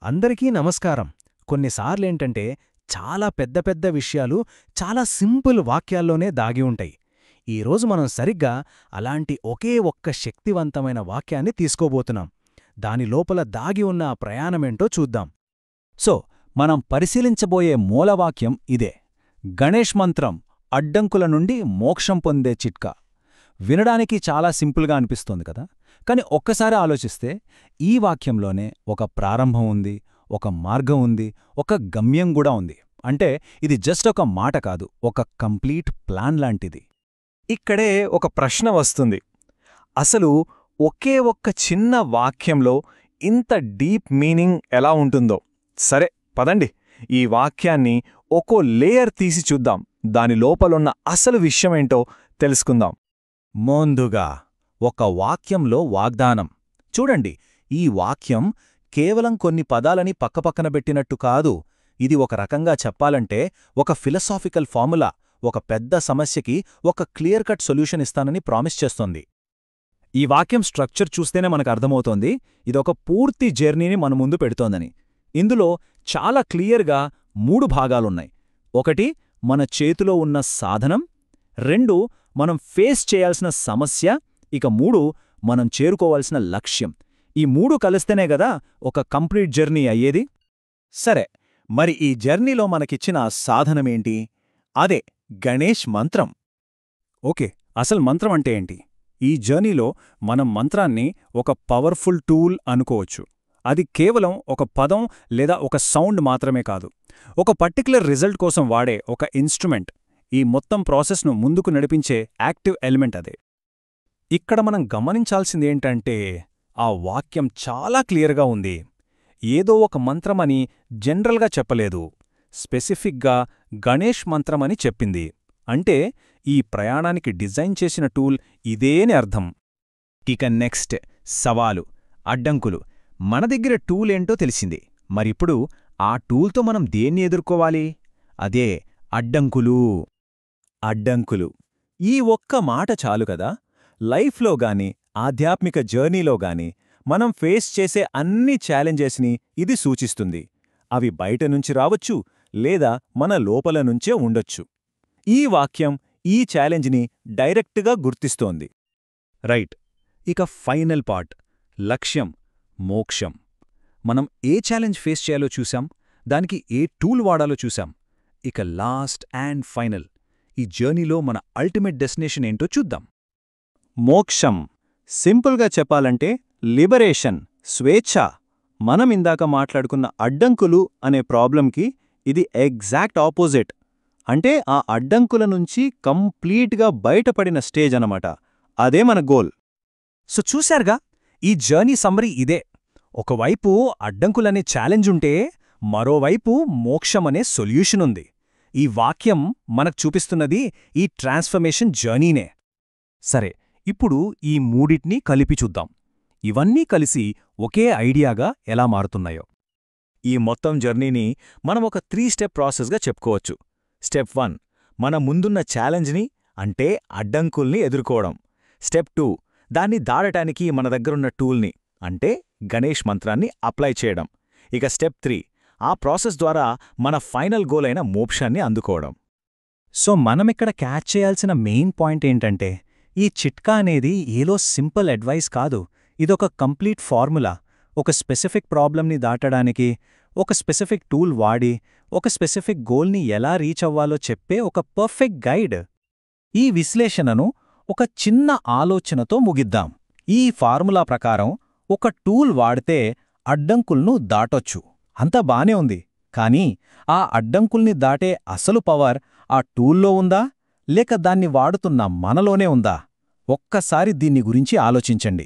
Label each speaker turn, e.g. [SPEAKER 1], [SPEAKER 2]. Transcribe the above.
[SPEAKER 1] అందరికీ నమస్కారం. కొన్నిసార్లేంటంటే చాలా పెద్ద పెద్ద విషయాలు చాలా సింపుల్ వాక్యాల్లోనే దాగి ఉంటాయి. ఈరోజు మనం సరిగ్గా అలాంటి ఒకే ఒక్క శక్తివంతమైన వాక్యాన్ని తీసుకోబోతున్నాం. దాని లోపల దాగి ఉన్న ఆ ప్రయాణమేంటో చూద్దాం.
[SPEAKER 2] సో మనం పరిశీలించబోయే మూలవాక్యం ఇదే. గణేష్ మంత్రం అడ్డంకుల నుండి మోక్షం పొందే చిట్కా. వినడానికి చాలా సింపుల్గా అనిపిస్తోంది కదా, కాని ఒక్కసారి ఆలోచిస్తే ఈ వాక్యంలోనే ఒక ప్రారంభం ఉంది, ఒక మార్గం ఉంది, ఒక గమ్యం కూడా ఉంది. అంటే ఇది జస్ట్ ఒక మాట కాదు, ఒక కంప్లీట్ ప్లాన్ లాంటిది.
[SPEAKER 3] ఇక్కడే ఒక ప్రశ్న వస్తుంది. అసలు ఒకే ఒక్క చిన్న వాక్యంలో ఇంత డీప్ మీనింగ్ ఎలా ఉంటుందో? సరే పదండి, ఈ వాక్యాన్ని ఒక్కో లేయర్ తీసి చూద్దాం. దాని లోపలున్న అసలు విషయమేంటో తెలుసుకుందాం.
[SPEAKER 2] ముందుగా ఒక వాక్యంలో వాగ్దానం. చూడండి, ఈ వాక్యం కేవలం కొన్ని పదాలని పక్కపక్కన పెట్టినట్టు కాదు. ఇది ఒక రకంగా చెప్పాలంటే ఒక ఫిలసాఫికల్ ఫార్ములా. ఒక పెద్ద సమస్యకి ఒక క్లియర్ కట్ సొల్యూషన్ ఇస్తానని ప్రామిస్ చేస్తోంది. ఈ వాక్యం స్ట్రక్చర్ చూస్తేనే మనకు అర్థమవుతోంది ఇదొక పూర్తి జర్నీని మన ముందు పెడుతోందని. ఇందులో చాలా క్లియర్గా 3 భాగాలున్నాయి. 1 మన చేతిలో ఉన్న సాధనం, 2 మనం ఫేస్ చేయాల్సిన సమస్య, ఇక 3 మనం చేరుకోవాల్సిన లక్ష్యం. ఈ 3 కలిస్తేనే గదా ఒక కంప్లీట్ జర్నీ అయ్యేది. సరే, మరి ఈ జర్నీలో మనకిచ్చిన సాధనమేంటి? అదే గణేష్ మంత్రం. ఓకే, అసలు మంత్రం అంటే ఏంటి? ఈ జర్నీలో మనం మంత్రాన్ని ఒక పవర్ఫుల్ టూల్ అనుకోవచ్చు. అది కేవలం ఒక పదం లేదా ఒక సౌండ్ మాత్రమే కాదు, ఒక పర్టిక్యులర్ రిజల్ట్ కోసం వాడే ఒక ఇన్స్ట్రుమెంట్. ఈ మొత్తం ప్రాసెస్ను ముందుకు నడిపించే యాక్టివ్ ఎలిమెంట్ అదే. ఇక్కడ మనం గమనించాల్సిందేంటంటే ఆ వాక్యం చాలా క్లియర్గా ఉంది. ఏదో ఒక మంత్రమని జనరల్గా చెప్పలేదు, స్పెసిఫిక్గా గణేష్ మంత్రమని చెప్పింది. అంటే ఈ ప్రయాణానికి డిజైన్ చేసిన టూల్ ఇదేని అర్థం. ఇక నెక్స్ట్ సవాలు, అడ్డంకులు. మన దగ్గర టూల్ ఏంటో తెలిసింది, మరిప్పుడు ఆ టూల్తో మనం దేన్ని ఎదుర్కోవాలి? అదే అడ్డంకులు. అడ్డంకులు, ఈ ఒక్క మాట చాలు కదా లైఫ్లో గాని ఆధ్యాత్మిక జర్నీలో గాని మనం ఫేస్ చేసే అన్ని ఛాలెంజెస్ని ఇది సూచిస్తుంది. అవి బయటనుంచి రావచ్చు, లేదా మన లోపల నుంచే ఉండొచ్చు. ఈ వాక్యం ఈ ఛాలెంజ్ని డైరెక్ట్గా గుర్తిస్తోంది. రైట్, ఇక ఫైనల్ పార్ట్, లక్ష్యం, మోక్షం. మనం ఏ ఛాలెంజ్ ఫేస్ చేయాలో చూశాం, దానికి ఏ టూల్ వాడాలో చూశాం. ఇక లాస్ట్ అండ్ ఫైనల్, ఈ జర్నీలో మన అల్టిమేట్ డెస్టినేషన్ ఏంటో చూద్దాం. మోక్షం, సింపుల్గా చెప్పాలంటే లిబరేషన్, స్వేచ్ఛ. మనం ఇందాక మాట్లాడుకున్న అడ్డంకులు అనే ప్రాబ్లంకి ఇది ఎగ్జాక్ట్ ఆపోజిట్. అంటే ఆ అడ్డంకుల నుంచి కంప్లీట్గా బయటపడిన స్టేజ్ అనమాట. అదే మన గోల్. సో చూశారుగా, ఈ జర్నీ సమ్మరీ ఇదే. ఒకవైపు అడ్డంకులనే ఛాలెంజ్ ఉంటే మరోవైపు మోక్షమనే సొల్యూషన్ ఉంది. ఈ వాక్యం మనకు చూపిస్తున్నది ఈ ట్రాన్స్ఫర్మేషన్ జర్నీనే. సరే, ఇప్పుడు ఈ మూడిటిని కలిపి చూద్దాం. ఇవన్నీ కలిసి ఒకే ఐడియాగా ఎలా మారుతున్నాయో. ఈ మొత్తం జర్నీని మనం ఒక 3 స్టెప్ ప్రాసెస్గా చెప్పుకోవచ్చు. స్టెప్ 1, మన ముందున్న ఛాలెంజ్ని అంటే అడ్డంకుల్ని ఎదుర్కోవడం. స్టెప్ 2, దాన్ని దాడటానికి మన దగ్గరున్న టూల్ని అంటే గణేష్ మంత్రాన్ని అప్లై చేయడం. ఇక స్టెప్ 3, ఆ ప్రాసెస్ ద్వారా మన ఫైనల్ గోల్ అయిన మోక్షాన్ని అందుకోవడం. సో మనమిక్కడ క్యాచ్ చేయాల్సిన మెయిన్ పాయింట్ ఏంటంటే ఈ చిట్కా అనేది ఏదో సింపుల్ అడ్వైస్ కాదు. ఇదొక కంప్లీట్ ఫార్ములా. ఒక స్పెసిఫిక్ ప్రాబ్లంని దాటడానికి ఒక స్పెసిఫిక్ టూల్ వాడి ఒక స్పెసిఫిక్ గోల్ని ఎలా రీచ్ అవ్వాలో చెప్పే ఒక పర్ఫెక్ట్ గైడ్. ఈ విశ్లేషణను ఒక చిన్న ఆలోచనతో ముగిద్దాం. ఈ ఫార్ములా ప్రకారం ఒక టూల్ వాడితే అడ్డంకుల్ను దాటొచ్చు, అంతా బానే ఉంది. కానీ ఆ అడ్డంకుల్ని దాటే అసలు పవర్ ఆ టూల్లో ఉందా, లేక దాన్ని వాడుతున్న మనలోనే ఉందా? ఒక్కసారి దీన్ని గురించి ఆలోచించండి.